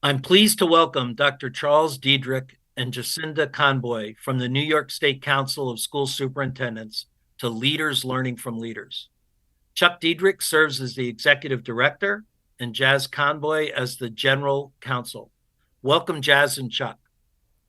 I'm pleased to welcome Dr. Charles Dedrick and Jacinda Conboy from the New York State Council of School Superintendents to Leaders Learning from Leaders. Chuck Dedrick serves as the Executive Director and Jazz Conboy as the General Counsel. Welcome, Jazz and Chuck.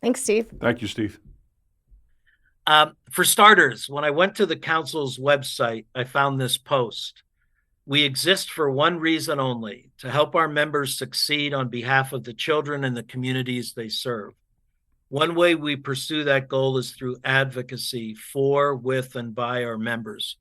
Thanks, Steve. Thank you, Steve. For starters, when I went to the Council's website, I found this post. We exist for one reason only, to help our members succeed on behalf of the children and the communities they serve. One way we pursue that goal is through advocacy for, with, and by our members.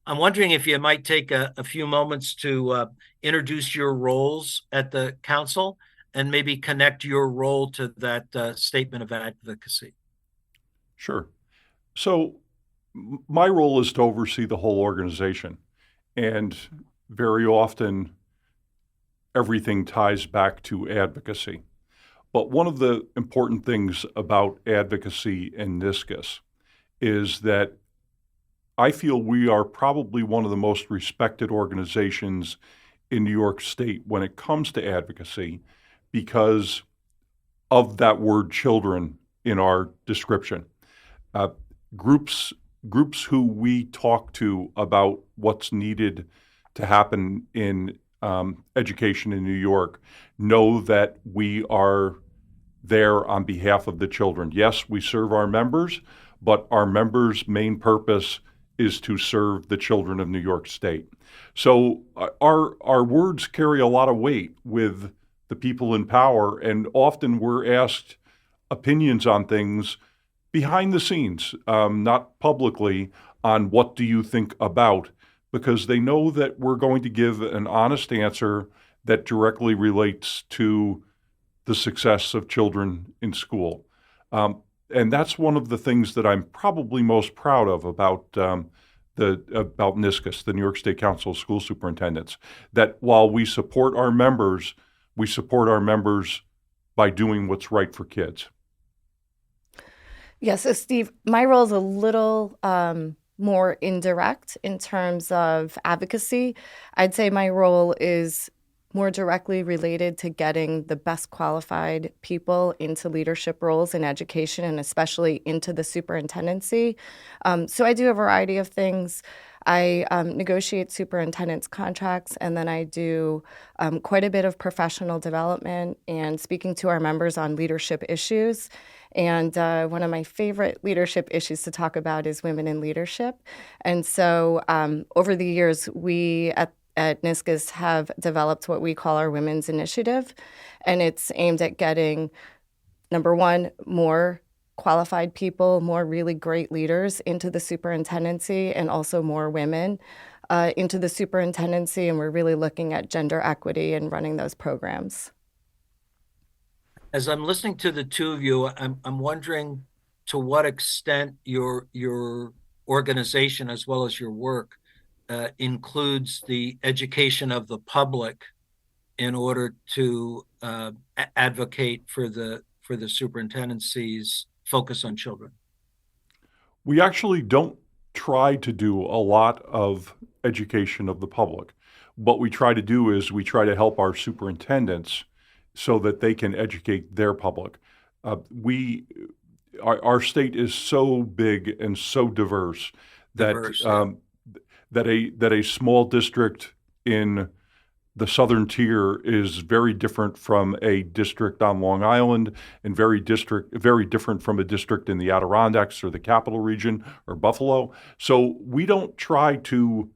I'm wondering if you might take a few moments to introduce your roles at the council and maybe connect your role to that statement of advocacy. Sure. So my role is to oversee the whole organization. And very often, everything ties back to advocacy. But one of the important things about advocacy in NYSCOSS is that I feel we are probably one of the most respected organizations in New York State when it comes to advocacy because of that word children in our description. Groups who we talk to about what's needed to happen in education in New York know that we are there on behalf of the children. Yes, we serve our members, but our members' main purpose is to serve the children of New York State. So our words carry a lot of weight with the people in power, and often we're asked opinions on things behind the scenes, not publicly, on what do you think about, because they know that we're going to give an honest answer that directly relates to the success of children in school. And that's one of the things that I'm probably most proud of about NYSCOSS, the New York State Council of School Superintendents, that while we support our members by doing what's right for kids. Yeah, so Steve, my role is a little more indirect in terms of advocacy. I'd say my role is more directly related to getting the best qualified people into leadership roles in education and especially into the superintendency. So I do a variety of things. I negotiate superintendents' contracts, and then I do quite a bit of professional development and speaking to our members on leadership issues. And one of my favorite leadership issues to talk about is women in leadership. And so over the years, we at NYSCOSS have developed what we call our Women's Initiative, and it's aimed at getting, number one, more qualified people, more really great leaders into the superintendency, and also more women into the superintendency, and we're really looking at gender equity and running those programs. As I'm listening to the two of you, I'm wondering to what extent your organization as well as your work includes the education of the public in order to advocate for the superintendency's focus on children. We actually don't try to do a lot of education of the public. What we try to do is we try to help our superintendents so that they can educate their public. Our state is so big and so diverse that a small district in the southern tier is very different from a district on Long Island and very different from a district in the Adirondacks or the Capital Region or Buffalo. So we don't try to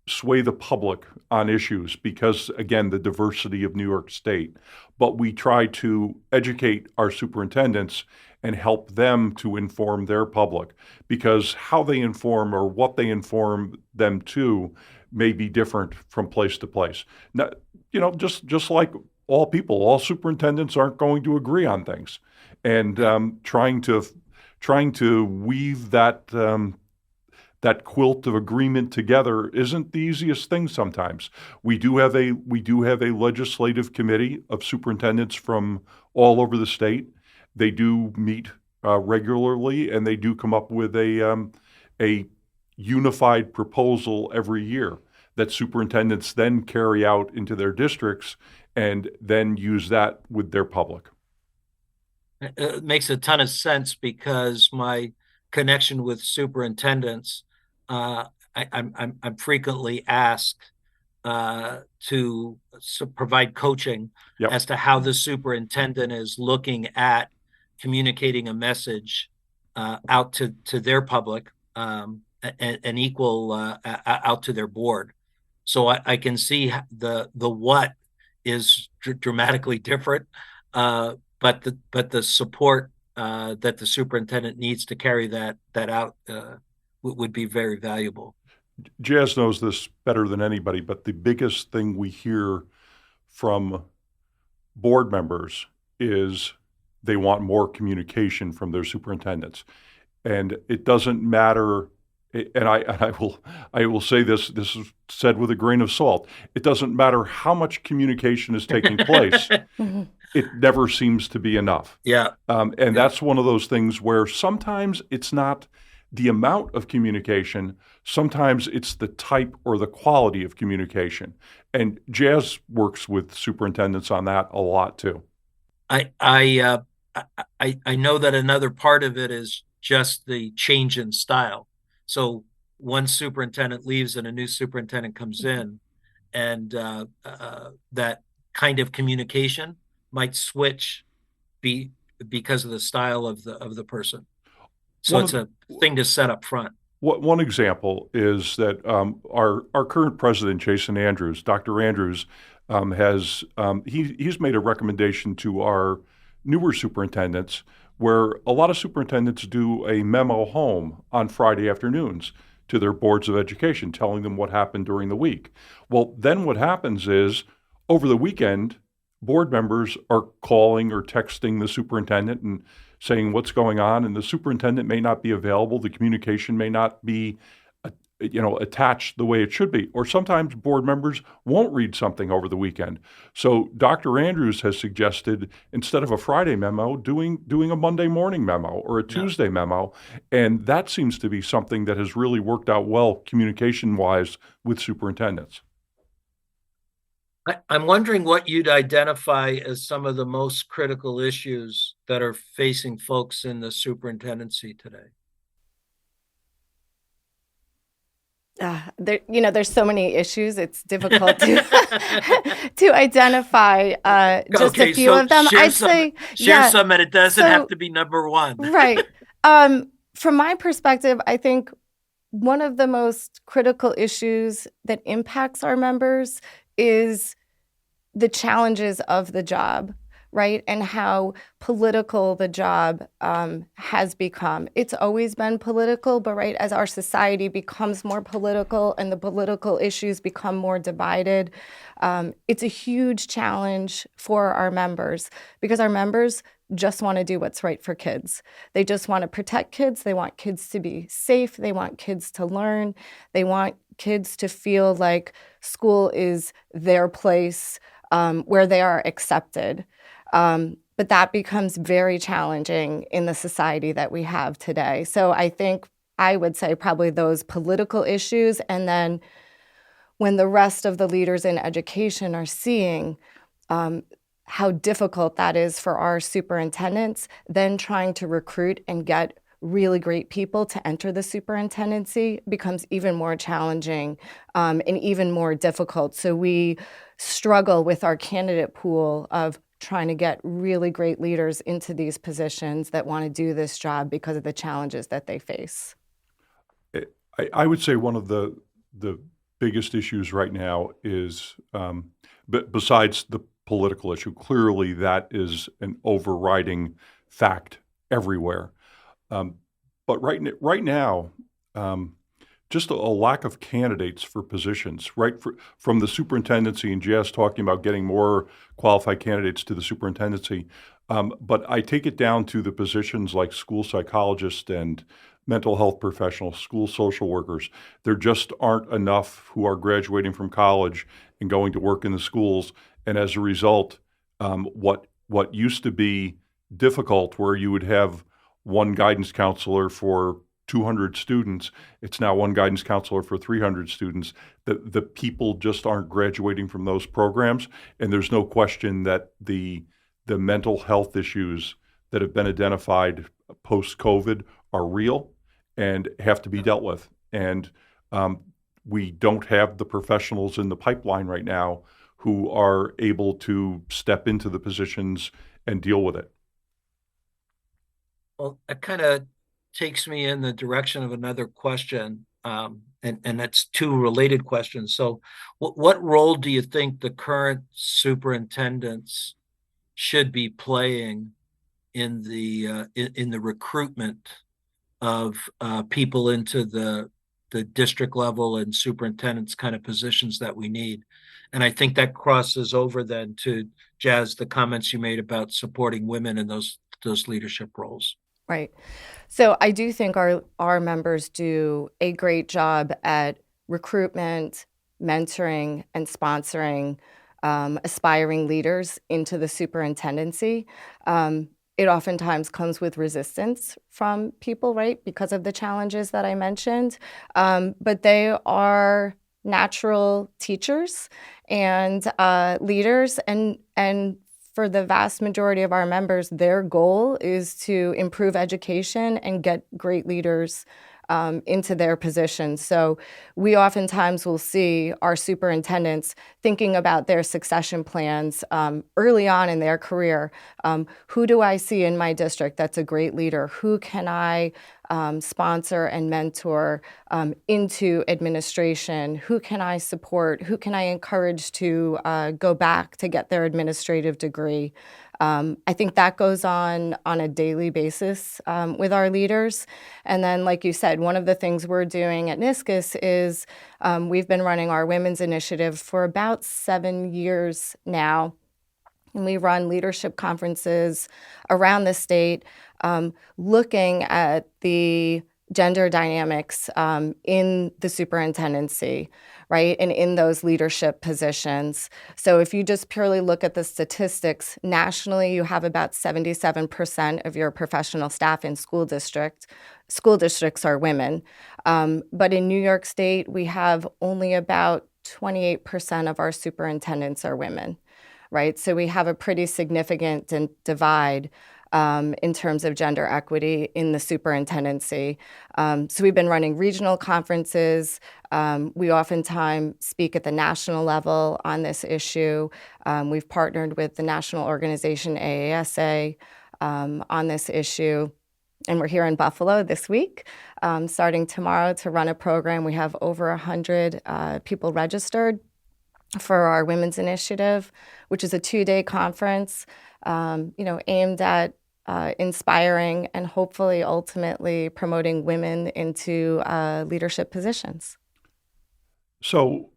sway the public on issues because, again, the diversity of New York State. But we try to educate our superintendents and help them to inform their public, because how they inform or what they inform them to may be different from place to place. Now, just like all people, all superintendents aren't going to agree on things, and trying to weave that quilt of agreement together isn't the easiest thing sometimes. We do have a legislative committee of superintendents from all over the state. They do meet regularly, and they do come up with a unified proposal every year that superintendents then carry out into their districts and then use that with their public. It makes a ton of sense because my connection with superintendents, I'm frequently asked to provide coaching Yep. as to how the superintendent is looking at communicating a message out to their public and equal out to their board. So I can see the what is dramatically different, but the support that the superintendent needs to carry that out would be very valuable. Jazz knows this better than anybody, but the biggest thing we hear from board members is they want more communication from their superintendents. And it doesn't matter, and I will say this is said with a grain of salt. It doesn't matter how much communication is taking place. It never seems to be enough. Yeah. And that's one of those things where sometimes it's not the amount of communication, sometimes it's the type or the quality of communication. And Jazz works with superintendents on that a lot too. I know that another part of it is just the change in style. So one superintendent leaves and a new superintendent comes in, and that kind of communication might switch because of the style of the person. So it's a thing to set up front. One example is that our current president, Jason Andrews, Dr. Andrews, he's made a recommendation to our newer superintendents where a lot of superintendents do a memo home on Friday afternoons to their boards of education, telling them what happened during the week. Well, then what happens is over the weekend, board members are calling or texting the superintendent and saying what's going on, and the superintendent may not be available. The communication may not be attached the way it should be. Or sometimes board members won't read something over the weekend. So Dr. Andrews has suggested, instead of a Friday memo, doing a Monday morning memo or a Tuesday memo. And that seems to be something that has really worked out well communication-wise with superintendents. I'm wondering what you'd identify as some of the most critical issues that are facing folks in the superintendency today. There's so many issues. It's difficult to identify just a few of them. I'd say share some, and it doesn't have to be number one. Right. From my perspective, I think one of the most critical issues that impacts our members is the challenges of the job, right? And how political the job has become. It's always been political, but right, as our society becomes more political and the political issues become more divided, it's a huge challenge for our members because our members just want to do what's right for kids. They just want to protect kids. They want kids to be safe. They want kids to learn. They want kids to feel like school is their place where they are accepted. But that becomes very challenging in the society that we have today. So I think I would say probably those political issues. And then when the rest of the leaders in education are seeing how difficult that is for our superintendents, then trying to recruit and get really great people to enter the superintendency becomes even more challenging and even more difficult. So we struggle with our candidate pool of trying to get really great leaders into these positions that want to do this job because of the challenges that they face. I would say one of the biggest issues right now is, but besides the political issue, clearly that is an overriding fact everywhere. But right now, just a lack of candidates for positions, right? From the superintendency, and Jess talking about getting more qualified candidates to the superintendency. But I take it down to the positions like school psychologists and mental health professionals, school social workers. There just aren't enough who are graduating from college and going to work in the schools. And as a result, what used to be difficult, where you would have one guidance counselor for 200 students, it's now one guidance counselor for 300 students. The people just aren't graduating from those programs, and there's no question that the mental health issues that have been identified post-COVID are real and have to be dealt with. And we don't have the professionals in the pipeline right now who are able to step into the positions and deal with it. Well, that kind of takes me in the direction of another question, and that's two related questions. So, what role do you think the current superintendents should be playing in the recruitment of people into the district level and superintendents kind of positions that we need? And I think that crosses over then to Jazz, the comments you made about supporting women in those leadership roles. Right. So I do think our members do a great job at recruitment, mentoring, and sponsoring aspiring leaders into the superintendency. It oftentimes comes with resistance from people, right, because of the challenges that I mentioned. But they are natural teachers and leaders, and for the vast majority of our members, their goal is to improve education and get great leaders into their positions. So we oftentimes will see our superintendents thinking about their succession plans early on in their career. Who do I see in my district that's a great leader? Who can I sponsor and mentor into administration? Who can I support? Who can I encourage to go back to get their administrative degree? I think that goes on a daily basis with our leaders. And then, like you said, one of the things we're doing at NYSCOSS is we've been running our women's initiative for about 7 years now. And we run leadership conferences around the state looking at the gender dynamics in the superintendency, right, and in those leadership positions. So if you just purely look at the statistics, nationally, you have about 77% of your professional staff in school districts are women. But in New York State, we have only about 28% of our superintendents are women, right? So we have a pretty significant divide in terms of gender equity in the superintendency. So we've been running regional conferences. We oftentimes speak at the national level on this issue. We've partnered with the national organization AASA on this issue. And we're here in Buffalo this week, starting tomorrow to run a program. We have over 100 people registered for our Women's Initiative, which is a 2-day conference, aimed at inspiring and hopefully ultimately promoting women into leadership positions. So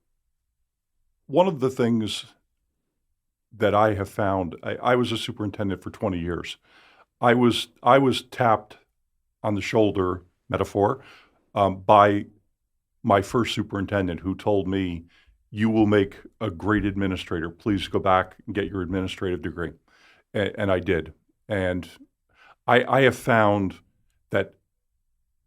one of the things that I have found, I was a superintendent for 20 years. I was tapped on the shoulder, metaphor, by my first superintendent who told me, "You will make a great administrator. Please go back and get your administrative degree." And I did. And I have found that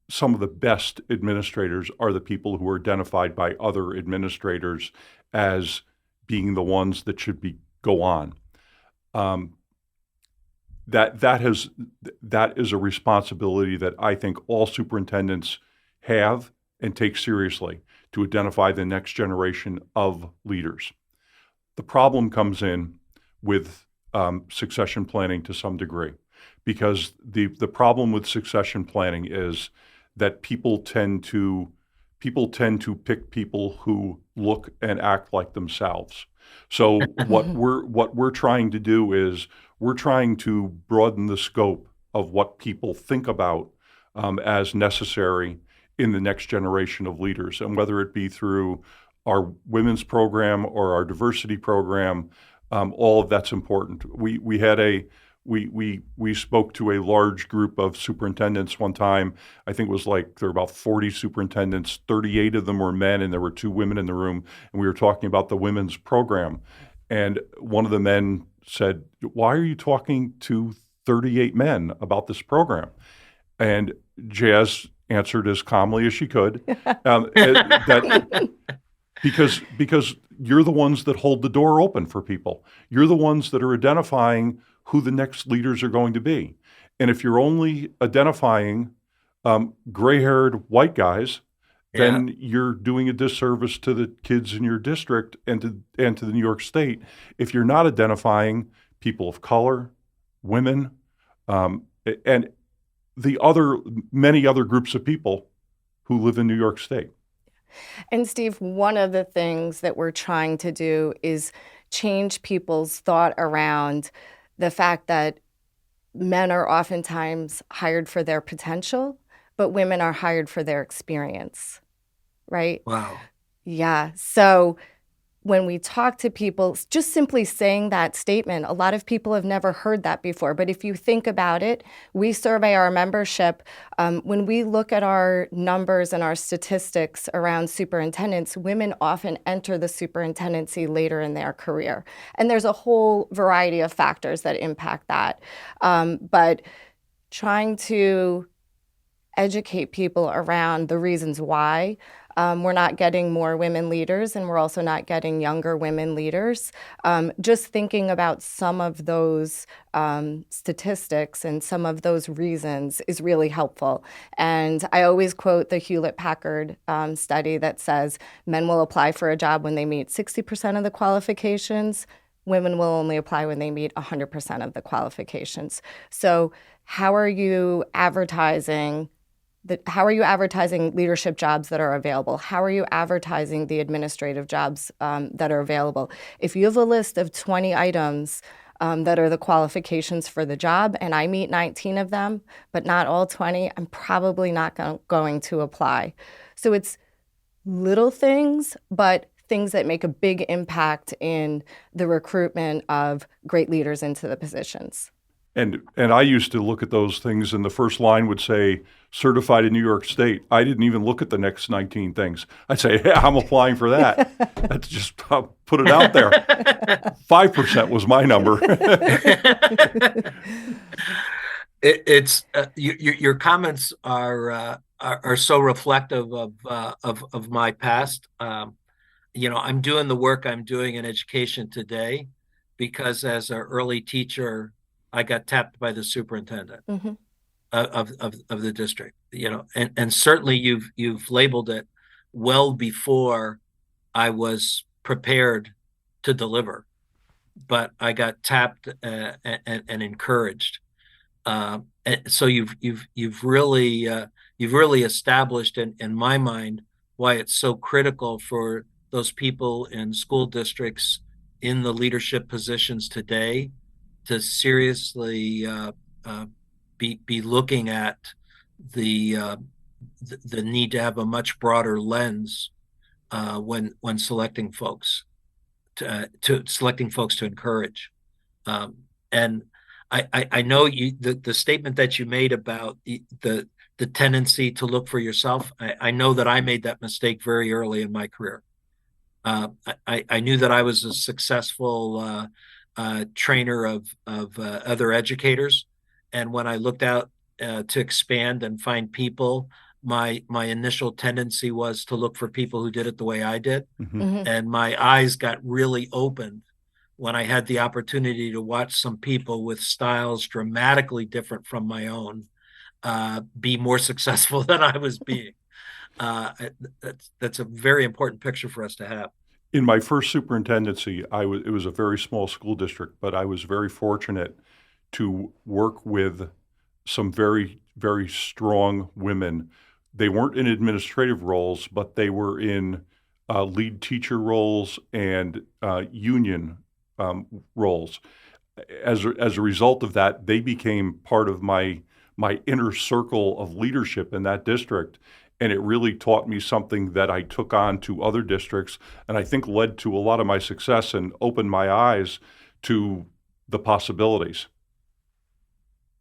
some of the best administrators are the people who are identified by other administrators as being the ones that should go on. That is a responsibility that I think all superintendents have and take seriously, to identify the next generation of leaders. The problem comes in with succession planning to some degree, because the problem with succession planning is that people tend to pick people who look and act like themselves. So what we're trying to do is we're trying to broaden the scope of what people think about as necessary in the next generation of leaders, and whether it be through our women's program or our diversity program, all of that's important. We spoke to a large group of superintendents one time. I think it was like there were about 40 superintendents, 38 of them were men, and there were 2 women in the room, and we were talking about the women's program. And one of the men said, "Why are you talking to 38 men about this program?" And Jazz, answered as calmly as she could. That because you're the ones that hold the door open for people. You're the ones that are identifying who the next leaders are going to be. And if you're only identifying gray-haired white guys, then you're doing a disservice to the kids in your district and to the New York State. If you're not identifying people of color, women, and many other groups of people who live in New York State. And Steve, one of the things that we're trying to do is change people's thought around the fact that men are oftentimes hired for their potential, but women are hired for their experience, right? Wow. Yeah. So when we talk to people, just simply saying that statement, a lot of people have never heard that before. But if you think about it, we survey our membership. When we look at our numbers and our statistics around superintendents, women often enter the superintendency later in their career. And there's a whole variety of factors that impact that. But trying to educate people around the reasons why we're not getting more women leaders, and we're also not getting younger women leaders. Just thinking about some of those statistics and some of those reasons is really helpful. And I always quote the Hewlett-Packard study that says men will apply for a job when they meet 60% of the qualifications. Women will only apply when they meet 100% of the qualifications. So how are you advertising leadership jobs that are available? How are you advertising the administrative jobs that are available? If you have a list of 20 items that are the qualifications for the job, and I meet 19 of them, but not all 20, I'm probably not going to apply. So it's little things, but things that make a big impact in the recruitment of great leaders into the positions. And I used to look at those things, and the first line would say, certified in New York State. I didn't even look at the next 19 things. I'd say, yeah, I'm applying for that. That's just put it out there. 5% was my number. Your comments are so reflective of my past. I'm doing the work I'm doing in education today because as an early teacher, I got tapped by the superintendent of the district, and certainly you've labeled it well before I was prepared to deliver, but I got tapped and encouraged. And so you've really established in my mind why it's so critical for those people in school districts in the leadership positions today to seriously be looking at the need to have a much broader lens when selecting folks to encourage. And I know the statement that you made about the tendency to look for yourself. I know that I made that mistake very early in my career. I knew that I was a successful trainer of other educators, and when I looked out to expand and find people, my initial tendency was to look for people who did it the way I did, and my eyes got really opened when I had the opportunity to watch some people with styles dramatically different from my own be more successful than I was being. That's a very important picture for us to have. In my first superintendency, it was a very small school district, but I was very fortunate to work with some very, very strong women. They weren't in administrative roles, but they were in lead teacher roles and union roles. As a result of that, they became part of my inner circle of leadership in that district. And it really taught me something that I took on to other districts, and I think led to a lot of my success and opened my eyes to the possibilities.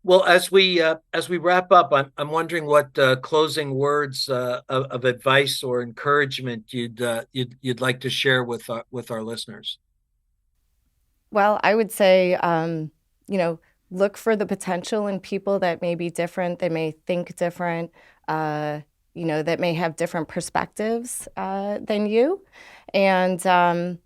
Well, as we wrap up, I'm wondering what closing words of advice or encouragement you'd like to share with our listeners. Well, I would say, look for the potential in people that may be different, they may think different. that may have different perspectives than you. And,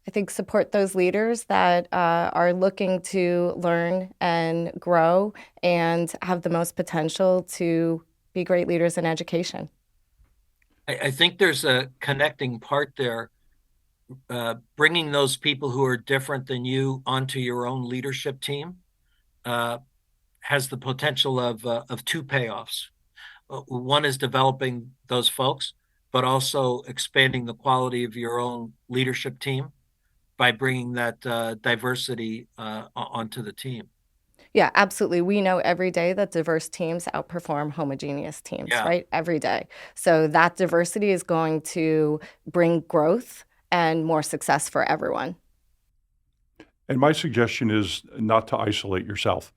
I think support those leaders that are looking to learn and grow and have the most potential to be great leaders in education. I think there's a connecting part there, bringing those people who are different than you onto your own leadership team has the potential of two payoffs. One is developing those folks, but also expanding the quality of your own leadership team by bringing that diversity onto the team. Yeah, absolutely. We know every day that diverse teams outperform homogeneous teams, Yeah. right? Every day. So that diversity is going to bring growth and more success for everyone. And my suggestion is not to isolate yourself.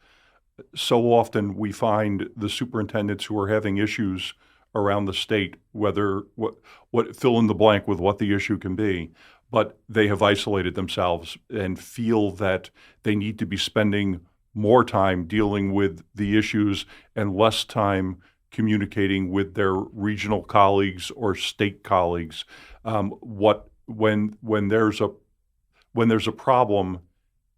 So often we find the superintendents who are having issues around the state, whether what fill in the blank with what the issue can be, but they have isolated themselves and feel that they need to be spending more time dealing with the issues and less time communicating with their regional colleagues or state colleagues. When there's a problem,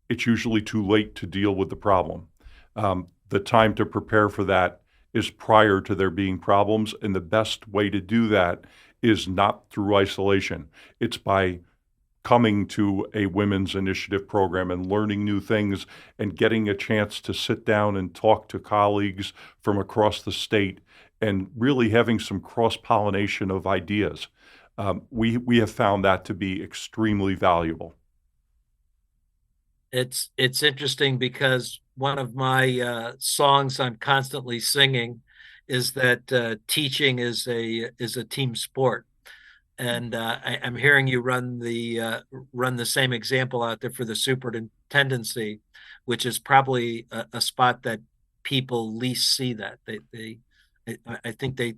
it's usually too late to deal with the problem. The time to prepare for that is prior to there being problems, and the best way to do that is not through isolation. It's by coming to a women's initiative program and learning new things and getting a chance to sit down and talk to colleagues from across the state and really having some cross-pollination of ideas. We have found that to be extremely valuable. It's interesting because one of my songs I'm constantly singing is that teaching is a team sport. And I'm hearing you run the same example out there for the superintendency, which is probably a spot that people least see that. I think they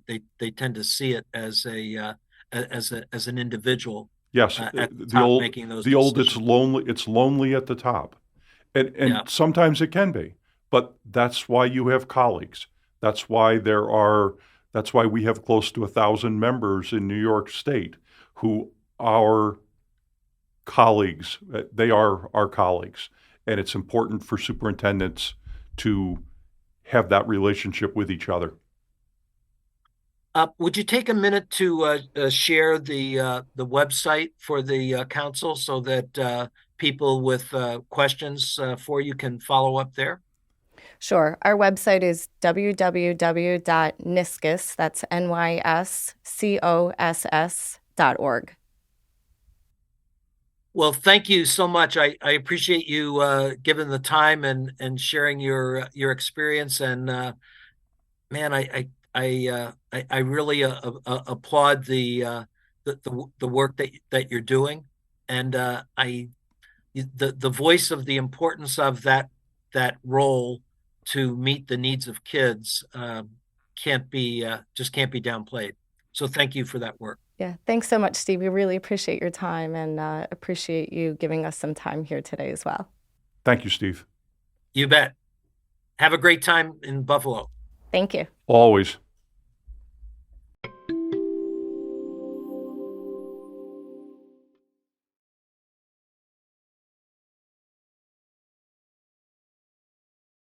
tend to see it as an individual Yes, at the the top old making those the old decisions. it's lonely at the top. And Yeah. sometimes it can be, but that's why you have colleagues. That's why that's why we have close to 1,000 members in New York State who are colleagues. They are our colleagues. And it's important for superintendents to have that relationship with each other. Would you take a minute to share the website for the council so that people with questions for you can follow up there? Sure. Our website is www.NYSCOSS, that's NYSCOSS.org. Well, thank you so much. I appreciate you giving the time and sharing your experience. And man, I really applaud the work that you're doing, and the voice of the importance of that role to meet the needs of kids can't be downplayed. So thank you for that work. Yeah, thanks so much, Steve. We really appreciate your time and appreciate you giving us some time here today as well. Thank you, Steve. You bet. Have a great time in Buffalo. Thank you. Always.